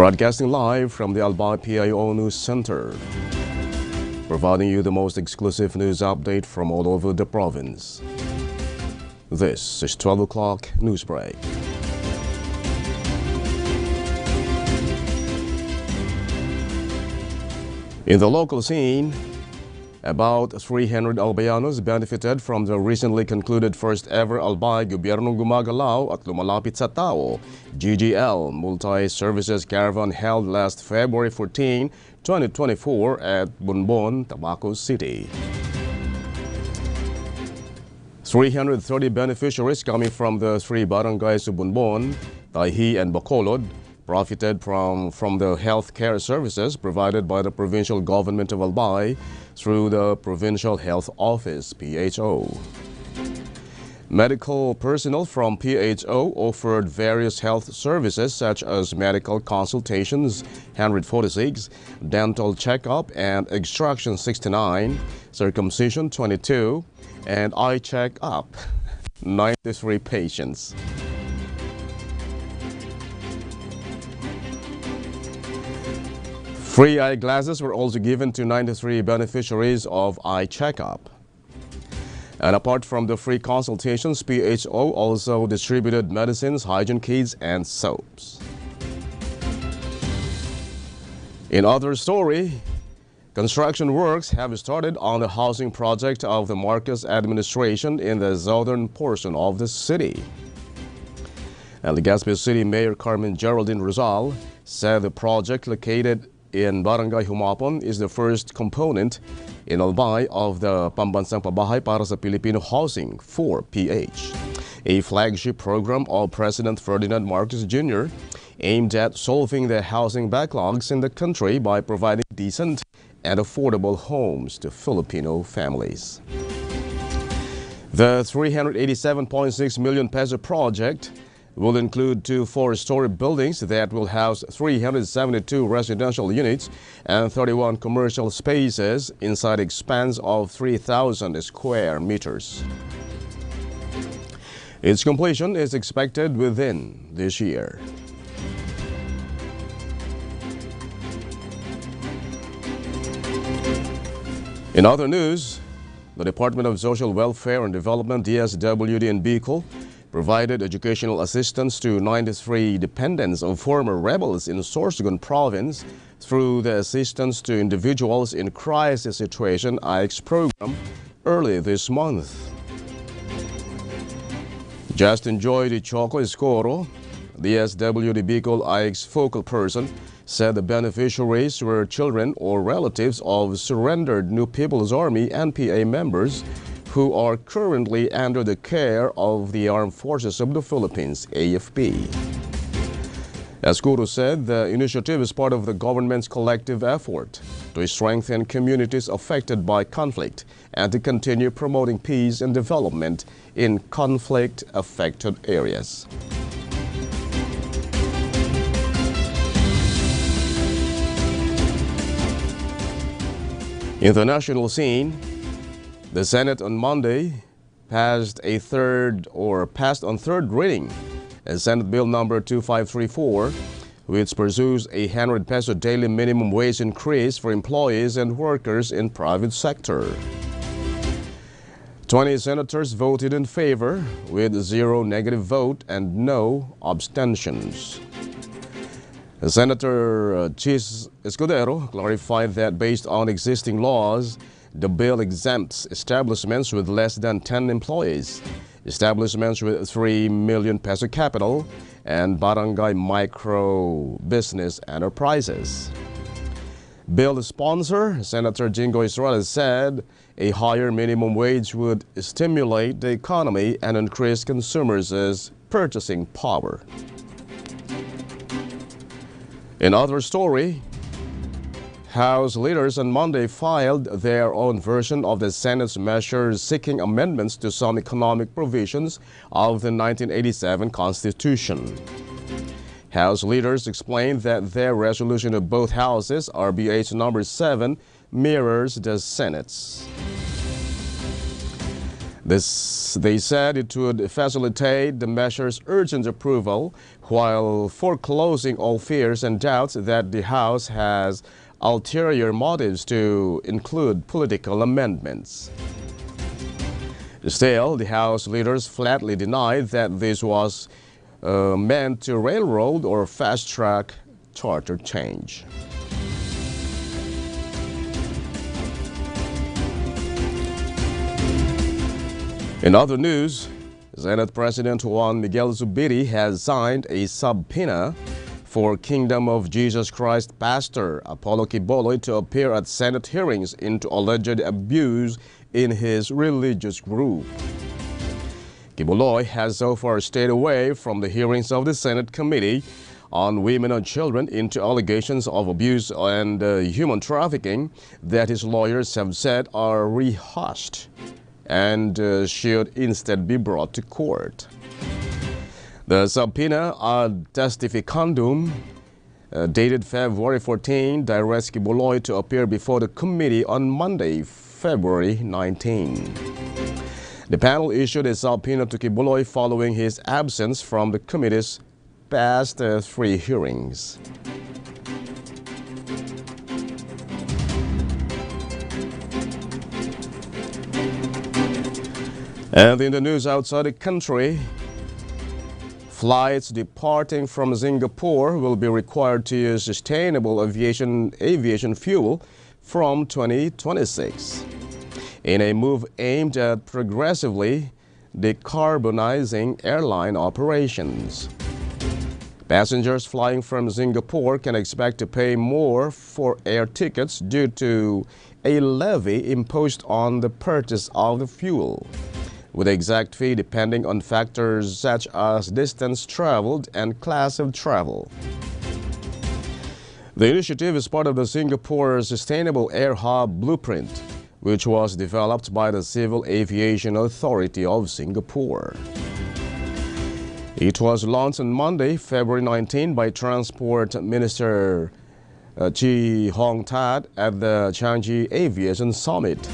Broadcasting live from the Albay PIO News Center, providing you the most exclusive news update from all over the province. This is 12 o'clock Newsbreak. In the local scene, about 300 Albayanos benefited from the recently concluded first-ever Albay Gobyernong Gumagalaw at Lumalapit sa Tao GGL Multi-Services Caravan held last February 14, 2024 at Bonbon, Tabaco City. 330 beneficiaries coming from the three barangays of Bonbon, Tahi and Bacolod profited from the health care services provided by the provincial government of Albay through the Provincial Health Office, PHO. Medical personnel from PHO offered various health services such as medical consultations, 146, dental checkup and extraction 69, circumcision 22, and eye check-up, 93 patients. Free eyeglasses were also given to 93 beneficiaries of eye checkup. And apart from the free consultations, PHO also distributed medicines, hygiene kits, and soaps. In other story, construction works have started on the housing project of the Marcos administration in the southern portion of the city. And Legazpi City Mayor Carmen Geraldine Rizal said the project located in Barangay Humapon is the first component in Albay of the Pambansang Pabahay para sa Pilipino Housing for PH, a flagship program of President Ferdinand Marcos Jr. aimed at solving the housing backlogs in the country by providing decent and affordable homes to Filipino families. The 387.6 million peso project will include two four-story buildings that will house 372 residential units and 31 commercial spaces inside an expanse of 3,000 square meters. Its completion is expected within this year. In other news, the Department of Social Welfare and Development, DSWD in Bicol, provided educational assistance to 93 dependents of former rebels in Sorsogon Province through the Assistance to Individuals in Crisis Situation (AICS) program early this month. Justin Joy de Choco Escoro, DSWD Bicol AICS focal person, said the beneficiaries were children or relatives of surrendered New People's Army NPA members who are currently under the care of the Armed Forces of the Philippines, AFP. Escuro said the initiative is part of the government's collective effort to strengthen communities affected by conflict and to continue promoting peace and development in conflict-affected areas. In the national scene, the Senate on Monday passed on third reading Senate Bill number 2534, which pursues a 100 peso daily minimum wage increase for employees and workers in private sector. 20 senators voted in favor, with 0 negative vote and no abstentions. Senator Chis Escudero clarified that based on existing laws, the bill exempts establishments with less than 10 employees, establishments with 3 million peso capital, and barangay micro business enterprises. Bill sponsor, Senator Jingo Israel, said a higher minimum wage would stimulate the economy and increase consumers' purchasing power. In other story, House leaders on Monday filed their own version of the Senate's measures seeking amendments to some economic provisions of the 1987 Constitution. House leaders explained that their resolution of both houses, RBH number 7, mirrors the Senate's. They said it would facilitate the measure's urgent approval while foreclosing all fears and doubts that the House has ulterior motives to include political amendments. Still, the House leaders flatly denied that this was meant to railroad or fast-track charter change. In other news, Senate President Juan Miguel Zubiri has signed a subpoena for Kingdom of Jesus Christ pastor Apollo Quiboloy to appear at Senate hearings into alleged abuse in his religious group. Quiboloy has so far stayed away from the hearings of the Senate Committee on Women and Children into allegations of abuse and human trafficking that his lawyers have said are rehashed and should instead be brought to court. The subpoena ad testificandum dated February 14 directs Quiboloy to appear before the committee on Monday, February 19. The panel issued a subpoena to Quiboloy following his absence from the committee's past 3 hearings. And in the news outside the country, flights departing from Singapore will be required to use sustainable aviation fuel from 2026 in a move aimed at progressively decarbonizing airline operations. Passengers flying from Singapore can expect to pay more for air tickets due to a levy imposed on the purchase of the fuel, with the exact fee depending on factors such as distance traveled and class of travel. The initiative is part of the Singapore Sustainable Air Hub Blueprint, which was developed by the Civil Aviation Authority of Singapore. It was launched on Monday, February 19 by Transport Minister Chee Hong Tat at the Changi Aviation Summit.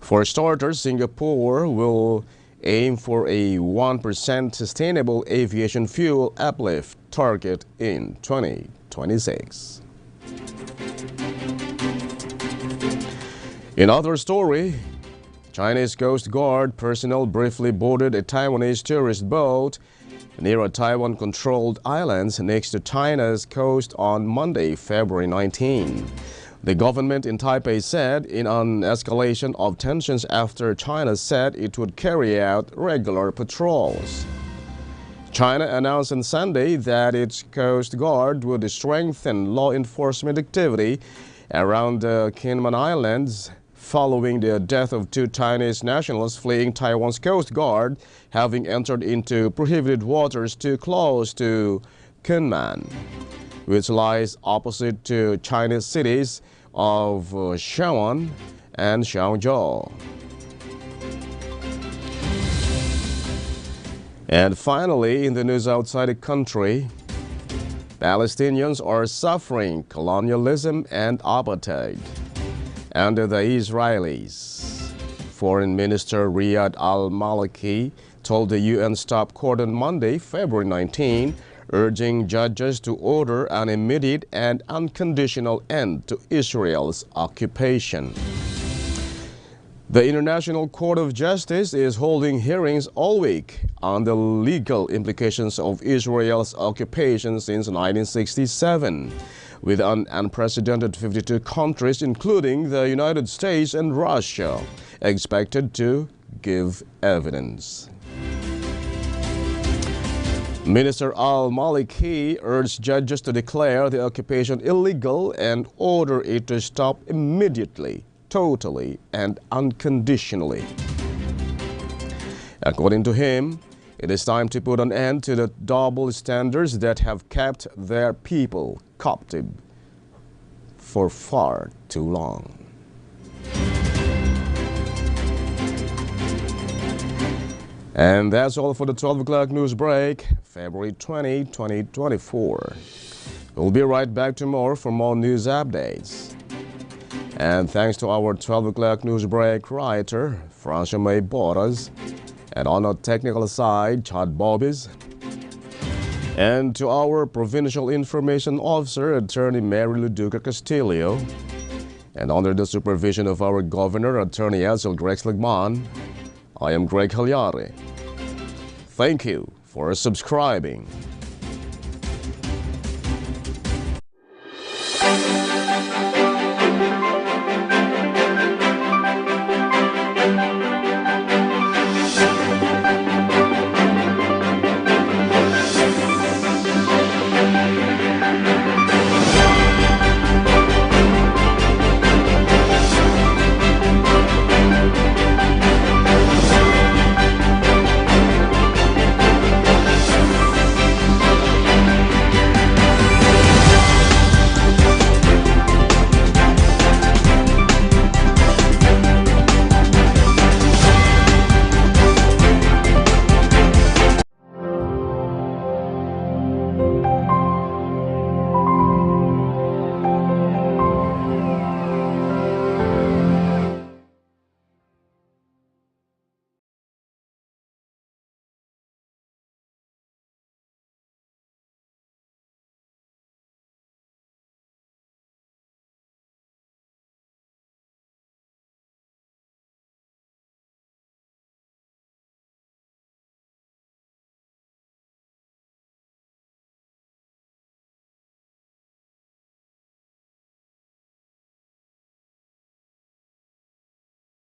For starters, Singapore will aim for a 1% sustainable aviation fuel uplift target in 2026. In other story, Chinese Coast Guard personnel briefly boarded a Taiwanese tourist boat near a Taiwan-controlled island next to China's coast on Monday, February 19. The government in Taipei said in an escalation of tensions after China said it would carry out regular patrols. China announced on Sunday that its Coast Guard would strengthen law enforcement activity around the Kinmen Islands following the death of 2 Chinese nationals fleeing Taiwan's Coast Guard, having entered into prohibited waters too close to Kinmen, which lies opposite to Chinese cities of Xiamen and Xiaozhou. And finally, in the news outside the country, Palestinians are suffering colonialism and apartheid under the Israelis. Foreign Minister Riyad al-Maliki told the UN Stop Court on Monday, February 19, urging judges to order an immediate and unconditional end to Israel's occupation. The International Court of Justice is holding hearings all week on the legal implications of Israel's occupation since 1967, with an unprecedented 52 countries, including the United States and Russia, expected to give evidence. Minister al-Maliki urged judges to declare the occupation illegal and order it to stop immediately, totally, and unconditionally. According to him, it is time to put an end to the double standards that have kept their people captive for far too long. And that's all for the 12 o'clock news break, February 20, 2024. We'll be right back tomorrow for more news updates. And thanks to our 12 o'clock news break writer, Francia May Boras, and on the technical side, Chad Bobbies. And to our Provincial Information Officer, Attorney Mary Luduca Castillo, and under the supervision of our Governor, Attorney Edsel Grex Lagman, I am Greg Hallare. Thank you for subscribing.